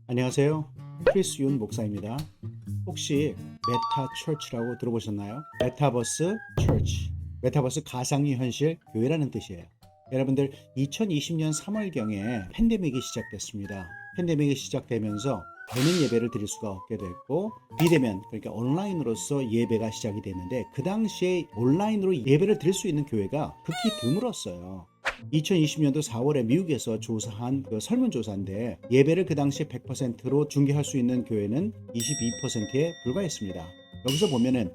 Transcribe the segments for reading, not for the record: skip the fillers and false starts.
안녕하세요. 크리스 윤 목사입니다. 혹시 메타 처치라고 들어보셨나요? 메타버스 처치. 메타버스 가상의 현실 교회라는 뜻이에요. 여러분들 2020년 3월경에 팬데믹이 시작됐습니다. 팬데믹이 시작되면서 대면 예배를 드릴 수가 없게 됐고 비대면 그러니까 온라인으로서 예배가 시작이 됐는데 그 당시에 온라인으로 예배를 드릴 수 있는 교회가 극히 드물었어요. 2020년도 4월에 미국에서 조사한 그 설문조사인데 예배를 그 당시에 100%로 중계할 수 있는 교회는 22%에 불과했습니다. 여기서 보면은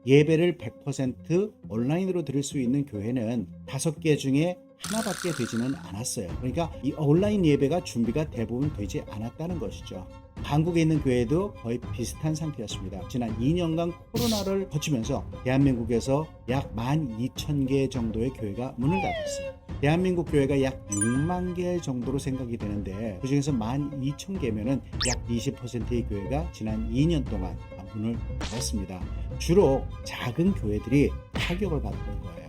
예배를 100% 온라인으로 드릴 수 있는 교회는 5개 중에 하나밖에 되지는 않았어요. 그러니까 이 온라인 예배가 준비가 대부분 되지 않았다는 것이죠. 한국에 있는 교회도 거의 비슷한 상태였습니다. 지난 2년간 코로나를 거치면서 대한민국에서 약 12,000개 정도의 교회가 문을 닫았어요. 대한민국 교회가 약 6만 개 정도로 생각이 되는데 그중에서 12,000개면은 약 20%의 교회가 지난 2년 동안 문을 닫았습니다. 주로 작은 교회들이 타격을 받는 거예요.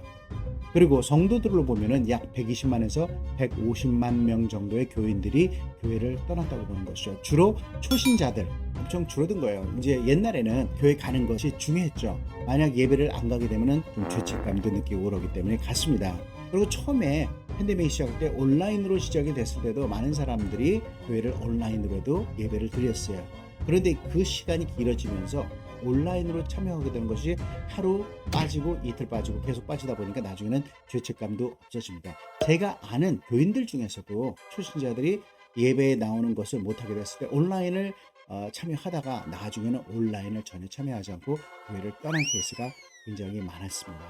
그리고 성도들로 보면은 약 120만에서 150만 명 정도의 교인들이 교회를 떠났다고 보는 것이죠. 주로 초신자들 엄청 줄어든 거예요. 이제 옛날에는 교회 가는 것이 중요했죠. 만약 예배를 안 가게 되면은 좀 죄책감도 느끼고 그러기 때문에 갔습니다. 그리고 처음에 팬데믹이 시작할 때 온라인으로 시작이 됐을 때도 많은 사람들이 교회를 온라인으로도 예배를 드렸어요. 그런데 그 시간이 길어지면서 온라인으로 참여하게 되는 것이 하루 빠지고 이틀 빠지고 계속 빠지다 보니까 나중에는 죄책감도 없어집니다. 제가 아는 교인들 중에서도 초신자들이 예배에 나오는 것을 못하게 됐을 때 온라인을 참여하다가 나중에는 온라인을 전혀 참여하지 않고 교회를 떠난 케이스가 굉장히 많았습니다.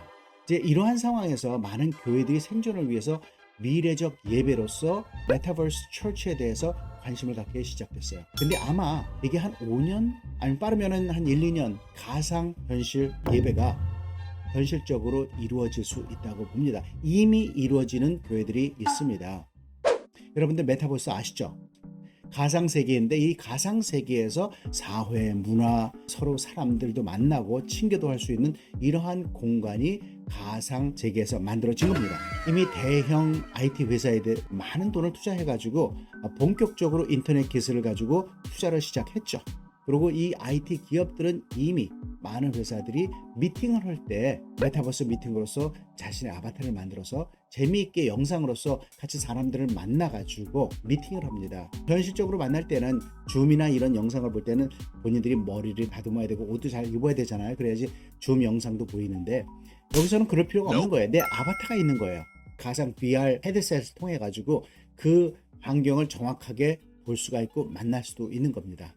이제 이러한 상황에서 많은 교회들이 생존을 위해서 미래적 예배로서 메타버스 처치에 대해서 관심을 갖기 시작됐어요. 근데 아마 이게 한 5년 아니면 빠르면 한 1, 2년 가상 현실 예배가 현실적으로 이루어질 수 있다고 봅니다. 이미 이루어지는 교회들이 있습니다. 여러분들 메타버스 아시죠? 가상세계인데 이 가상세계에서 사회, 문화, 서로 사람들도 만나고 친교도 할 수 있는 이러한 공간이 가상세계에서 만들어진 겁니다. 이미 대형 IT 회사에 많은 돈을 투자해가지고 본격적으로 인터넷 기술을 가지고 투자를 시작했죠. 그리고 이 IT 기업들은 이미 많은 회사들이 미팅을 할 때 메타버스 미팅으로서 자신의 아바타를 만들어서 재미있게 영상으로서 같이 사람들을 만나가지고 미팅을 합니다. 현실적으로 만날 때는 줌이나 이런 영상을 볼 때는 본인들이 머리를 다듬어야 되고 옷도 잘 입어야 되잖아요. 그래야지 줌 영상도 보이는데 여기서는 그럴 필요가 없는 거예요. 내 아바타가 있는 거예요. 가상 VR 헤드셋을 통해 가지고 그 환경을 정확하게 볼 수가 있고 만날 수도 있는 겁니다.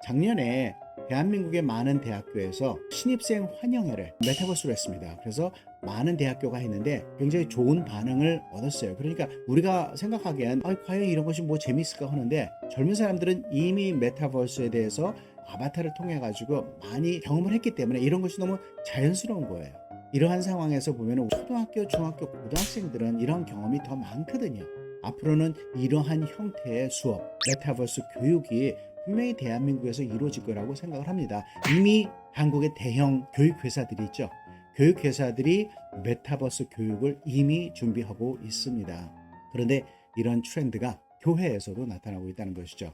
작년에 대한민국의 많은 대학교에서 신입생 환영회를 메타버스로 했습니다. 그래서 많은 대학교가 했는데 굉장히 좋은 반응을 얻었어요. 그러니까 우리가 생각하기엔 과연 이런 것이 뭐 재밌을까 하는데 젊은 사람들은 이미 메타버스에 대해서 아바타를 통해 가지고 많이 경험을 했기 때문에 이런 것이 너무 자연스러운 거예요. 이러한 상황에서 보면 초등학교, 중학교, 고등학생들은 이런 경험이 더 많거든요. 앞으로는 이러한 형태의 수업, 메타버스 교육이 분명히 대한민국에서 이루어질 거라고 생각을 합니다. 이미 한국의 대형 교육회사들이 있죠. 교육회사들이 메타버스 교육을 이미 준비하고 있습니다. 그런데 이런 트렌드가 교회에서도 나타나고 있다는 것이죠.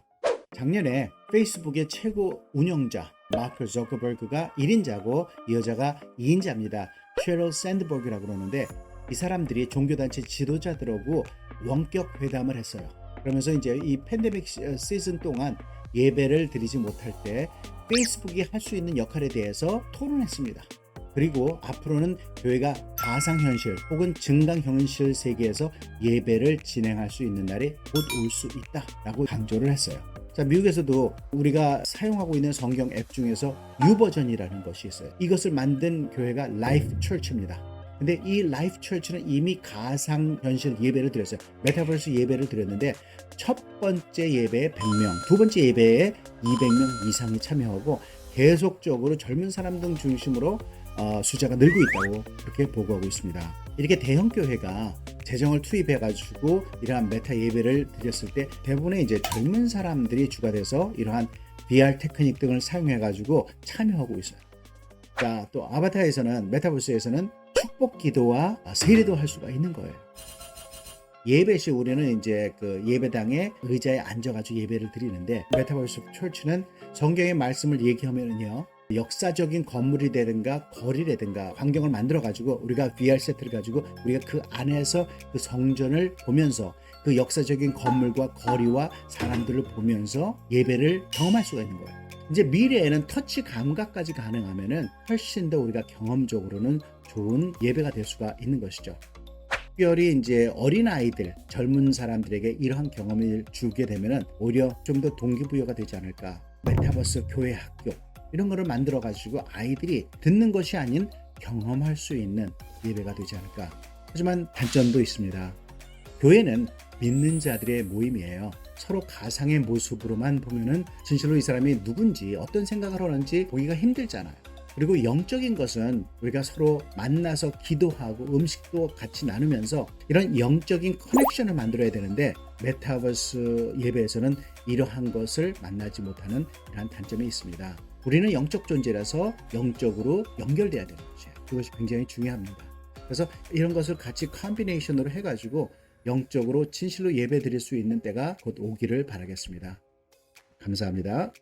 작년에 페이스북의 최고 운영자 마크 저커버그가 1인자고 이 여자가 2인자입니다. 셰럴 샌드버그라고 그러는데 이 사람들이 종교단체 지도자들하고 원격 회담을 했어요. 그러면서 이제 이 팬데믹 시즌 동안 예배를 드리지 못할 때 페이스북이 할 수 있는 역할에 대해서 토론했습니다. 그리고 앞으로는 교회가 가상현실 혹은 증강현실 세계에서 예배를 진행할 수 있는 날이 곧 올 수 있다라고 강조를 했어요. 자, 미국에서도 우리가 사용하고 있는 성경 앱 중에서 유버전이라는 것이 있어요. 이것을 만든 교회가 라이프 처치입니다. 근데 이 라이프 처치는 이미 가상현실 예배를 드렸어요. 메타버스 예배를 드렸는데 첫 번째 예배에 100명, 두 번째 예배에 200명 이상이 참여하고 계속적으로 젊은 사람 등 중심으로 숫자가 늘고 있다고 그렇게 보고하고 있습니다. 이렇게 대형 교회가 재정을 투입해가지고 이러한 메타 예배를 드렸을 때 대부분의 이제 젊은 사람들이 주가 돼서 이러한 VR 테크닉 등을 사용해가지고 참여하고 있어요. 자, 또 아바타에서는 메타버스에서는 축복 기도와 세례도 할 수가 있는 거예요. 예배 시 우리는 이제 그 예배당에 의자에 앉아가지고 예배를 드리는데, 메타버스 철치는 성경의 말씀을 얘기하면은요, 역사적인 건물이 되든가 거리라든가 환경을 만들어 가지고 우리가 VR 세트를 가지고 우리가 그 안에서 그 성전을 보면서 그 역사적인 건물과 거리와 사람들을 보면서 예배를 경험할 수가 있는 거예요. 이제 미래에는 터치 감각까지 가능하면은 훨씬 더 우리가 경험적으로는 좋은 예배가 될 수가 있는 것이죠. 특별히 이제 어린아이들, 젊은 사람들에게 이러한 경험을 주게 되면은 오히려 좀 더 동기부여가 되지 않을까. 메타버스 교회 학교 이런 거를 만들어 가지고 아이들이 듣는 것이 아닌 경험할 수 있는 예배가 되지 않을까. 하지만 단점도 있습니다. 교회는 믿는 자들의 모임이에요. 서로 가상의 모습으로만 보면은 진실로 이 사람이 누군지 어떤 생각을 하는지 보기가 힘들잖아요. 그리고 영적인 것은 우리가 서로 만나서 기도하고 음식도 같이 나누면서 이런 영적인 커넥션을 만들어야 되는데, 메타버스 예배에서는 이러한 것을 만나지 못하는 이러한 단점이 있습니다. 우리는 영적 존재라서 영적으로 연결돼야 되는 것이에요. 그것이 굉장히 중요합니다. 그래서 이런 것을 같이 컴비네이션으로 해가지고 영적으로 진실로 예배 드릴 수 있는 때가 곧 오기를 바라겠습니다. 감사합니다.